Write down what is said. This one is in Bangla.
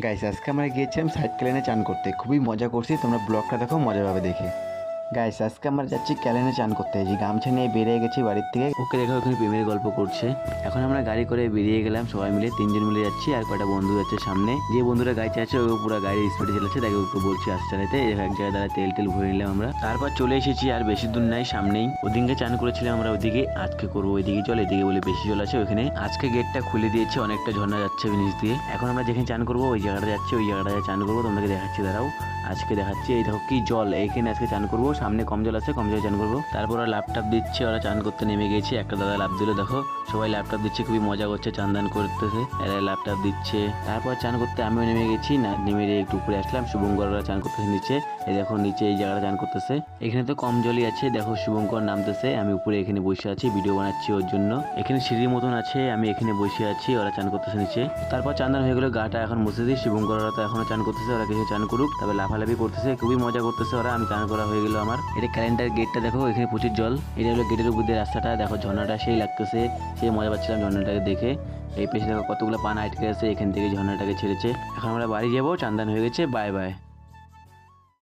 গাইস আজকে আমরা গিয়েছিলাম সাইড ক্যালেনে চান করতে, খুবই মজা করছি। তোমরা ব্লগটা দেখো, মজা পাবে দেখে। গাইস আজকে আমরা যাচ্ছি ক্যালেনে চান করতে। এই যে গামছা নিয়ে বেরিয়ে গেছি বাড়ির থেকে। ওকে দেখো ওখানে প্রেমের গল্প করছে। এখন আমরা গাড়ি করে বেরিয়ে গেলাম, সবাই মিলে 3 জন মিলে যাচ্ছি, আর কয়টা বন্ধু যাচ্ছে সামনে। যে বন্ধুরা গাড়ি চালাচ্ছে ও পুরো গাড়ির স্পিডে চালাচ্ছে, তাকে ওকে বলছি আস্তে চালাতে। এক জায়গায় দাঁড়া তেল ভরে নিলাম আমরা। তারপর চলে এসেছি, আর বেশি দূর নাই, সামনেই। ওদিনকে চান করেছিলাম আমরা, ওদিকে আজকে করবো ওইদিকে। চল এদিকে বলে বেশি জল আছে ওখানে। আজকে গেটটা খুলে দিয়েছে, অনেকটা ঝর্ণা যাচ্ছে নিচ দিয়ে। এখন আমরা যেখানে চান করবো ওই জায়গাটা যাচ্ছি, ওই জায়গাটায় চান করবো। তোমাদেরকে দেখাচ্ছি, দাঁড়াও। আজকে দেখাচ্ছি, এই দেখো কি জল, এইখানে আজকে চান করবো। সামনে কম জল আছে, কম জলে চান করবো। তারপর ওরা ল্যাপটপ দিচ্ছে, ওরা চান করতে নেমে গেছে। একটা দাদা লাভ দিল, দেখো সবাই ল্যাপটপ দিচ্ছে, খুবই মজা করছে, চান দান করতেছে, এরা ল্যাপটপ দিচ্ছে। তারপর চান করতে আমিও নেমে গেছি, না নেমে একটু উপরে আসলাম। শুভঙ্কররা চান করতেছে নিচে, এই দেখো নিচে এই জায়গাটা চান করতেছে। এখানে তো কম জলই আছে, দেখো শুভঙ্কর নামতেছে, আমি উপরে এখানে বসে আছি, ভিডিও বানাচ্ছি ওর জন্য। এখানে সিঁড়ির মতন আছে, আমি এখানে বসে আছি, ওরা চান করতেছে নিচে। তারপর চান দান হয়ে গেলো, গাটা এখন মুছে দিই। শুভঙ্কররা তো এখনো চান করতেছে, ওরা কিছু চান করুক, তবে লাফালাফি করতেছে, খুবই মজা করতেছে ওরা। আমি চান করা হয়ে গেল আমার। এটা ক্যালেন্ডার গেটটা দেখো, এখানে প্রচুর জল। এটা হলো গেটের উপর দিয়ে রাস্তাটা, দেখো ঝর্ণাটা সেই লাগতেছে, সেই মজা পাচ্ছিলাম ঝর্ণাটাকে দেখে। এই পেছনে দেখো কতগুলো পান আটকে আছে, এখান থেকে ঝর্ণাটাকে ছেড়েছে। এখন আমরা বাড়ি যাবো, চান দান হয়ে গেছে, বাই বাই।